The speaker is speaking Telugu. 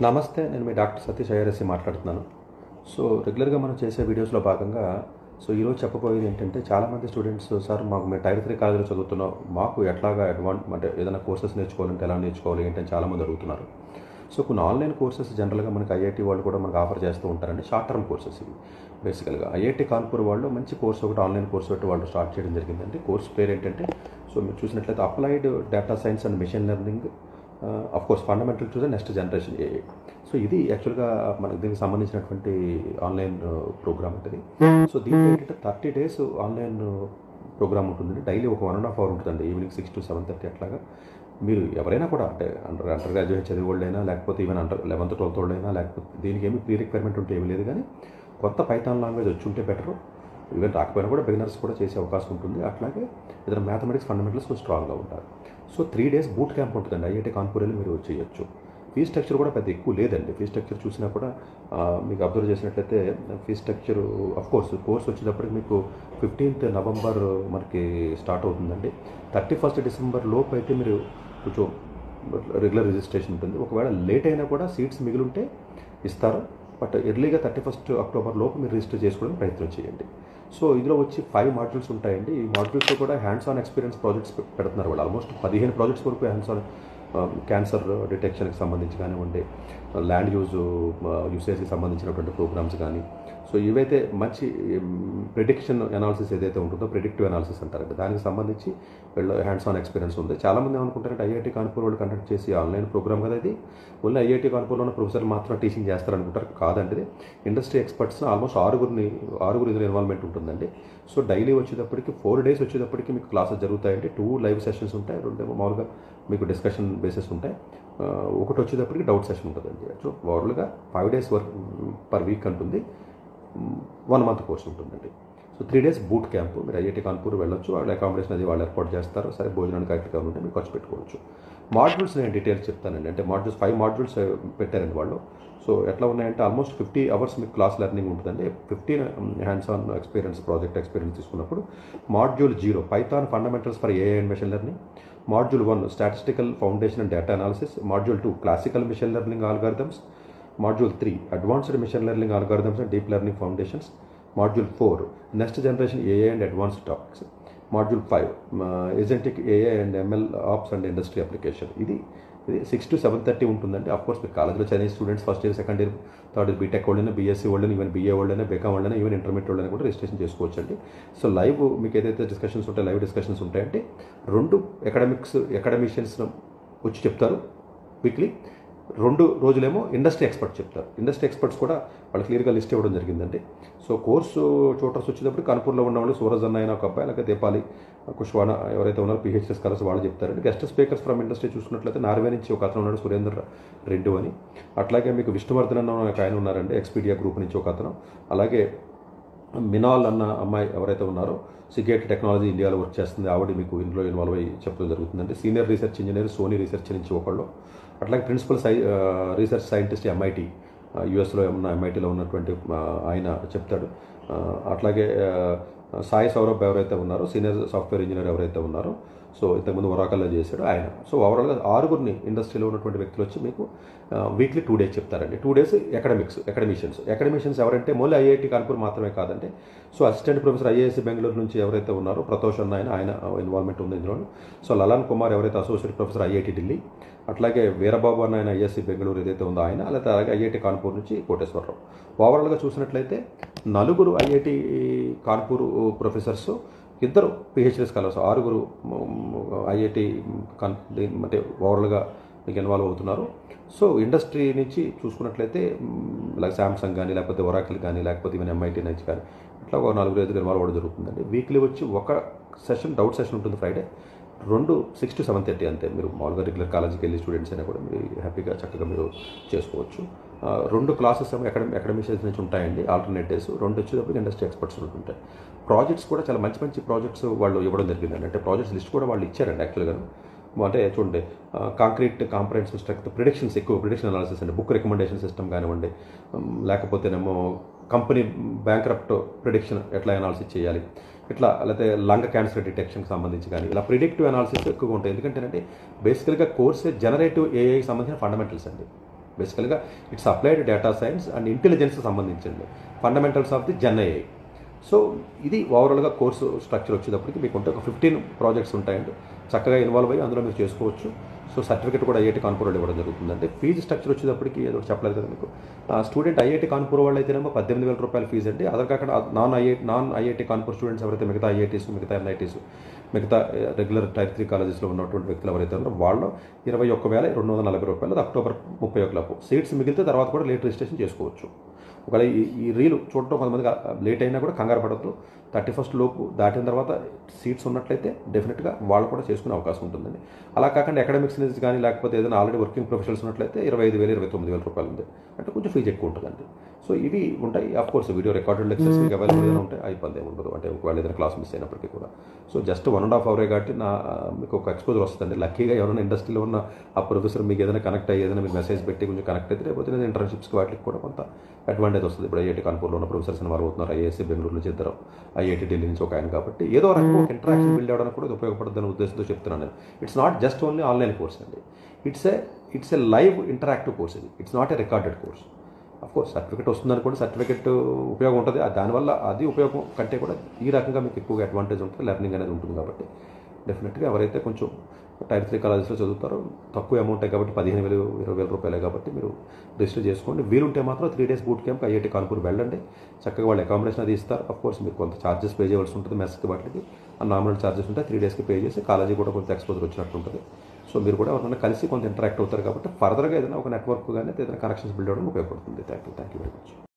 నమస్తే, నేను మీ డాక్టర్ సతీష్ ఐఆర్ఎస్సి మాట్లాడుతున్నాను. రెగ్యులర్గా మనం చేసే వీడియోస్లో భాగంగా ఈరోజు చెప్పబోయేది ఏంటంటే, చాలామంది స్టూడెంట్స్ సార్ మేము టైర్ 3 కాలేజీలో చదువుతున్నాం, మాకు ఎట్లాగా అంటే ఏదైనా కోర్సెస్ నేర్చుకోవాలంటే ఎలా నేర్చుకోవాలి ఏంటని చాలామంది అడుగుతున్నారు. కొన్ని ఆన్లైన్ కోర్సెస్ జనరల్గా మనకి ఐఐటి వాళ్ళు కూడా మనకు ఆఫర్ చేస్తూ ఉంటారండి. షార్ట్ టర్మ్ కోర్సెస్ ఇవి. బేసికల్గా ఐఐటి కాన్పూర్ వాళ్ళు మంచి కోర్స్ ఒకటి ఆన్లైన్ కోర్స్ ఒకటి వాళ్ళు స్టార్ట్ చేయడం జరిగిందండి. కోర్స్ పేరు ఏంటంటే, మీరు చూసినట్లయితే applied data science and machine learning, course fundamental to the next generation AI. ఇది యాక్చువల్గా మనకు దీనికి సంబంధించినటువంటి ఆన్లైన్ ప్రోగ్రామ్ ఉంటుంది. దీంట్లో ఏంటంటే 30 days ఆన్లైన్ ప్రోగ్రామ్ ఉంటుందండి. డైలీ ఒక 1.5 hour ఉంటుందండి. ఈవినింగ్ 6 to 7:30 అట్లాగా. మీరు ఎవరైనా కూడా అంటే అండర్ గ్రాడ్యుయేట్ చదివే వాళ్ళైనా, లేకపోతే ఈవెన్ 11th 12th వాళ్ళైనా, లేకపోతే దీనికి ఏమి ప్రీ రిక్వైర్మెంట్ ఉంటే ఏమీ లేదు, కానీ కొత్త పైథాన్ లాంగ్వేజ్ వచ్చి ఉంటే బెటరు. ఈవెన్ రాకపోయినా కూడా బిగినర్స్ కూడా చేసే అవకాశం ఉంటుంది. అట్లాగే ఏదైనా మ్యాథమెటిక్స్ ఫండమెంటల్స్ స్ట్రాంగ్గా ఉంటారు. 3 days బూట్ క్యాంప్ ఉంటుందండి. ఐఐటి కాన్పూర్లో మీరు చేయొచ్చు. ఫీ స్ట్రక్చర్ కూడా పెద్ద ఎక్కువ లేదండి. ఫీ స్ట్రక్చర్ చూసినా కూడా మీకు అబ్జర్వ్ చేసినట్లయితే ఫీ స్ట్రక్చర్ కోర్స్ వచ్చేటప్పటికి మీకు 15th November మనకి స్టార్ట్ అవుతుందండి. 31st December లోపు అయితే మీరు కొంచెం రెగ్యులర్ రిజిస్ట్రేషన్ ఉంటుంది. ఒకవేళ లేట్ అయినా కూడా సీట్స్ మిగిలింటే ఇస్తారు. బట్ ఎర్లీగా 31st October లోపు మీరు రిజిస్టర్ చేసుకోవడానికి ప్రయత్నం చేయండి. ఇందులో వచ్చి 5 modules ఉంటాయండి. ఈ మాడ్యూల్స్లో కూడా హ్యాండ్స్ ఆన్ ఎక్స్పీరియన్స్ ప్రాజెక్ట్స్ పెడుతున్నారు వాళ్ళు. ఆల్మోస్ట్ 15 ప్రాజెక్ట్స్ వరకు హ్యాండ్స్ ఆన్ క్యాన్సర్ డిటెక్షన్కి సంబంధించి కానివ్వండి, ల్యాండ్ యూసేజ్కి సంబంధించినటువంటి ప్రోగ్రామ్స్ కానీ, ఇవైతే మంచి ప్రిడిక్షన్ అనాలిసిస్ ఏదైతే ఉంటుందో, ప్రిడిక్టివ్ అనాలిసిస్ అంటారంటే దానికి సంబంధించి వీళ్ళ హ్యాండ్స్ ఆన్ ఎక్స్పీరియన్స్ ఉంది. చాలామంది ఏమనుకుంటారంటే ఐఐటి కాన్పూర్ వాళ్ళు కండక్ట్ చేసి ఆన్లైన్ ప్రోగ్రామ్ కదా ఇది, ఓన్లీ ఐఐటి కాన్పూర్లో ఉన్న ప్రొఫెసర్లు మాత్రం టీచింగ్ చేస్తారనుకుంటారు. కాదండి, ఇండస్ట్రీ ఎక్స్పర్ట్స్ ఆల్మోస్ట్ ఆరుగురు ఇందులో ఇన్వాల్వ్మెంట్ ఉంటుందండి. డైలీ వచ్చేటప్పటికి 4 days వచ్చేటప్పటికి మీకు క్లాసెస్ జరుగుతాయండి. 2 live sessions ఉంటాయి, 2 మామూలుగా మీకు డిస్కషన్ బేసెస్ ఉంటాయి. ఒకటి వచ్చేటప్పటికి డౌట్ సెషన్ ఉంటుందండి. ఓవరాల్గా 5 days పర్ వీక్ ఉంటుంది. 1 month కోర్స్ ఉంటుందండి. 3 days బూట్ క్యాంప్. మీరు ఐఐటి కాన్పూర్ వెళ్ళొచ్చు. వాళ్ళ అకామిడేషన్ అది వాళ్ళు ఏర్పాటు చేస్తారు. సరే, భోజనానికి అయితే కావాలంటే మీరు ఖర్చు పెట్టుకోవచ్చు. మాడ్యూల్స్ నేను డీటెయిల్స్ చెప్తానండి. అంటే 5 modules పెట్టారండి వాళ్ళు. ఎట్లా ఉన్నాయంటే ఆల్మోస్ట్ 50 hours మీకు క్లాస్ లెర్నింగ్ ఉంటుందండి. 15 hands on experience, project experience తీసుకున్నప్పుడు module 0 Python fundamentals for AI and machine learning, module 1 statistical foundation and data analysis, module 2 classical machine learning algorithms, module 3 advanced machine learning algorithms and deep learning foundations, module 4 next generation AI and advanced topics, module 5 agentic AI and ML ops and industry application. ఇది 6 to 7:30 ఉంటుందండి. కోర్స్ మీరు కాలేజ్లో చదివే students first year, second year, third year BTech వాళ్ళైనా, బీఎస్సీ వాళ్ళైనా, ఈవెన్ బీఏ వాళ్ళైనా, బీకామ్ వాళ్ళైనా, ఈవెన్ ఇంటర్మీడియట్ వాళ్ళైనా కూడా రిజిస్ట్రేషన్ చేసుకోవచ్చు అండి. లైవ్ మీకు ఏదైతే డిస్కషన్స్ ఉంటాయి, లైవ్ డిస్కషన్స్ ఉంటాయంటే 2 అకాడమిషియన్స్ వచ్చి చెప్తారు వీక్లీ. 2 రోజులేమో ఇండస్ట్రీ ఎక్స్పర్ట్స్ చెప్తారు. ఇండస్ట్రీ ఎక్స్పర్ట్స్ కూడా వాళ్ళు క్లియర్గా లిస్ట్ ఇవ్వడం జరిగిందండి. కోర్సు చూటర్స్ వచ్చేటప్పుడు కాన్పూర్లో ఉన్నవాళ్ళు సూరజ్ అన్న అయినా ఒక అబ్బాయి, అలాగే దీపాలి, కుష్వానా ఎవరైతే ఉన్నారో పిహెచ్డి స్కాలర్స్ వాళ్ళు చెప్తారండి. గెస్ట్ స్పీకర్స్ ఫ్రమ్ ఇండస్ట్రీ చూసుకున్నట్లయితే నార్వే నుంచి ఒక అతను ఉన్నాడు, సురేందర్ రెడ్డి అని. అట్లాగే మీకు విష్ణువర్ధన్ అన్న ఒక ఆయన ఉన్నారండి, ఎక్స్పీడియా గ్రూప్ నుంచి ఒక అతను. అలాగే మినాల్ అన్న అమ్మాయి ఎవరైతే ఉన్నారో సిగేట్ టెక్నాలజీ ఇండియాలో వర్క్ చేస్తుంది, ఆవిడ మీకు ఇందులో ఇన్వాల్వ్ అయ్యి చెప్పడం జరుగుతుందండి. Senior research engineer Sony research నుంచి ఒకళ్ళు. అట్లాగే ప్రిన్సిపల్ రీసెర్చ్ సైంటిస్ట్ ఎంఐటి, యుఎస్లో ఉన్న ఎంఐటీలో ఉన్నటువంటి ఆయన చెప్తాడు. అట్లాగే సాయి సౌరభ్ ఎవరైతే ఉన్నారో సీనియర్ సాఫ్ట్వేర్ ఇంజనీర్ ఎవరైతే ఉన్నారో, ఇంతకుముందు ఒరాకల్లో చేశాడు ఆయన. ఓవరాల్గా 6 ఇండస్ట్రీలో ఉన్నటువంటి వ్యక్తులు వచ్చి మీకు వీక్లీ 2 days చెప్తారండి. 2 days అకాడమిషియన్స్ ఎవరంటే మళ్ళీ ఐఐటి కాన్పూర్ మాత్రమే కాదండి. అసిస్టెంట్ ప్రొఫెసర్ ఐఏఎస్ బెంగళూరు నుంచి ఎవరైతే ఉన్నారో ప్రతోష్ అన్న ఆయన ఇన్వాల్వ్మెంట్ ఉంది ఇందులో. లలన్ కుమార్ ఎవరైతే అసోసియేట్ ప్రొఫెసర్ ఐఐటి ఢిల్లీ, అట్లాగే వీరబాబు అన్న ఆయన ఐఎస్సి బెంగళూరు ఏదైతే ఉందో ఆయన, అలాగే ఐఐటి కాన్పూర్ నుంచి కోటేశ్వరరావు. ఓవరాల్గా చూసినట్లయితే 4 IIT Kanpur professors, 2 PhD scholars, 6 IIT అంటే ఓవరాల్గా మీకు ఇన్వాల్వ్ అవుతున్నారు. ఇండస్ట్రీ నుంచి చూసుకున్నట్లయితే లైక్ శాంసంగ్ కానీ, లేకపోతే ఒరాకిల్ కానీ, లేకపోతే ఈవెన్ ఎంఐటి నుంచి కానీ, ఇట్లా ఒక 4-5 ఇన్వాల్వ్ అవ్వడం జరుగుతుందండి. వీక్లీ వచ్చి ఒక సెషన్ డౌట్ సెషన్ ఉంటుంది ఫ్రైడే. 6 to 7:30 అంతే. మీరు మామూలుగా రెగ్యులర్ కాలేజీకి వెళ్ళి స్టూడెంట్స్ అయినా కూడా మీరు హ్యాపీగా చక్కగా మీరు చేసుకోవచ్చు. 2 క్లాసెస్ అకాడమిషియన్స్ నుంచి ఉంటాయండి, ఆల్టర్నేట్ డేస్. 2 వచ్చేటప్పుడు ఇండస్ట్రీ ఎక్స్పర్ట్స్ ఉంటుంటాయి. ప్రాజెక్ట్స్ కూడా చాలా మంచి ప్రాజెక్ట్స్ వాళ్ళు ఇవ్వడం జరిగిందండి. అంటే ప్రాజెక్ట్స్ లిస్ట్ కూడా వాళ్ళు ఇచ్చారండి యాక్చువల్గా. అంటే చూడండి, కాంక్రీట్ కాంప్రహెన్సివ్ స్ట్రక్చర్ ప్రిడిక్షన్స్, ఎక్కువ ప్రిడిక్షన్ అనాలిసిస్ అండి, బుక్ రికమెండేషన్ సిస్టమ్ కానివ్వండి, లేకపోతేనేమో కంపెనీ బ్యాంక్రప్ట్ ప్రిడిక్షన్ ఎట్లా అనాలిసిస్ చేయాలి, ఇట్లా లేకపోతే లంగ్ క్యాన్సర్ డిటెక్షన్కి సంబంధించి కానీ ఇలా ప్రిడిక్టివ్ అనాలిసిస్ ఎక్కువగా ఉంటాయి. ఎందుకంటే బేసికల్గా కోర్సే జనరేటివ్ ఏఐకి సంబంధించిన ఫండమెంటల్స్ అండి. బేసికల్గా it's applied data science and intelligence సంబంధించింది, fundamentals of the gen AI. So ఇది ఓవరాల్గా కోర్సు స్ట్రక్చర్ వచ్చేటప్పటికి మీకు ఉంటే ఒక 15 ప్రాజెక్ట్స్ ఉంటాయండి. చక్కగా ఇన్వాల్వ్ అయ్యి అందులో మీరు చేసుకోవచ్చు. సో సర్టిఫికేట్ కూడా ఐఐటి కాన్పూర్ వాళ్ళు ఇవ్వడం జరుగుతుందండి. ఫీజు స్ట్రక్చర్ వచ్చేటప్పటికి ఏదో చెప్పలేదు కదా మీకు, స్టూడెంట్ ఐఐటి కాన్పూర్ వాళ్ళు అయితేనేమో 18,000 రూపాయల ఫీజు అండి. అదర్ కాకుండా నాన్ ఐఐటి కాన్పూర్ స్టూడెంట్స్ ఎవరైతే మిగతా ఐఐటీస్, మిగతా ఎన్ఐటీస్, మిగతా రెగ్యులర్ టైర్ 3 కాలేజెస్లో ఉన్నటువంటి వ్యక్తులు ఎవరైతే ఉన్నారో వాళ్ళు 21,240 రూపాయలు అక్టోబర్ 31 లోపు. సీట్స్ మిగిలితే తర్వాత కూడా లేట్ రిజిస్ట్రేషన్ చేసుకోవచ్చు. ఒకవేళ ఈ రీలు చూడటం కొంతమంది లేట్ అయినా కూడా కంగారు పడద్దు. 31st లోపు దాటిన తర్వాత సీట్స్ ఉన్నట్లయితే డెఫినెట్గా వాళ్ళు కూడా చేసుకునే అవకాశం ఉంటుందండి. అలా కాకుండా అకాడమిక్స్ నుంచి కానీ లేకపోతే ఏదైనా ఆల్రెడీ వర్కింగ్ ప్రొఫెషనల్స్ ఉన్నట్లయితే 25,000, 29,000 రూపాయలు ఉంది అంటే కొంచెం ఫీజు ఎక్కువ ఉంటుందండి. సో ఇవి ఉంటాయి. Of course video recorded lectures మీకు అవైలబుల్గా ఉంటాయి, ఆ ఇబ్బంది ఏమి ఉండదు. అంటే ఒకవేళ ఏదైనా క్లాస్ మిస్ అయినప్పటికీ కూడా. సో జస్ట్ 1.5 అవరే కాబట్టి మీకు ఒక ఎక్స్పోజర్ వస్తుందండి. లక్కీగా ఎవరైనా ఇండస్ట్రీలో ఉన్న ఆ ప్రొఫెసర్ మీకు ఏదైనా కనెక్ట్ అయ్యి ఏదైనా మీరు మెసేజ్ పెట్టి కొంచెం కనెక్ట్ అయితే లేకపోతే ఇంటర్న్షిప్స్కి వాటికి కూడా కొంత అడ్వాంటేజ్ వస్తుంది. ఇప్పుడు ఐఐటి కాన్పూర్లో ఉన్న ప్రొఫెసర్స్ ఇన్వాల్వ్ అవుతున్నారు, ఐఐఎస్సి బెంగళూరు నుంచి ఇద్దరు, ఐఐటి ఢిల్లీ నుంచి ఒక ఆయన. కాబట్టి ఏదో రకంగా ఒక ఇంటరాక్షన్ బిల్డ్ అవ్వడానికి కూడా ఇది ఉపయోగపడుతుందనే ఉద్దేశంతో చెప్తున్నాను నేను. It's not just only online course అండి, it's a live interactive course. ఇది it's not a recorded course. Of course certificate వస్తుందని కూడా సర్టిఫికేట్ ఉపయోగం ఉంటుంది, దానివల్ల అది ఉపయోగం కంటే కూడా ఈ రకంగా మీకు ఎక్కువగా అడ్వాంటేజ్ ఉంటుంది, లెర్నింగ్ అనేది ఉంటుంది. కాబట్టి డెఫినెట్గా ఎవరైతే కొంచెం టైర్ 3 కాలేజెస్లో చదువుతారో తక్కువ అమౌంటే కాబట్టి 15,000, 20,000 రూపాయలే కాబట్టి మీరు రిజిస్టర్ చేసుకోండి. వీలుంటే మాత్రం 3 days boot camp IIT Kanpur వెళ్ళండి. చక్కగా వాళ్ళు అకామిడేషన్ అది ఇస్తారు. అఫ్కోర్స్ మీరు కొంత ఛార్జెస్ పే చేయవలసి ఉంటుంది, మెస్కి వాటికి ఆ నామినల్ ఛార్జెస్ ఉంటాయి. 3 daysకి పే చేసి కాలేజీ కూడా కొంత ఎక్స్పోజర్ వచ్చినట్టు ఉంటుంది. సో మీరు కూడా ఎవరైనా కలిసి కొంత ఇంటరాక్ట్ అవుతారు కాబట్టి ఫర్దర్గా ఏదైనా ఒక నెట్వర్క్ కానీ ఏదైనా కనెక్షన్స్ బిల్డ్ అవ్వడం ఉపయోగపడుతుంది. Thank you very much.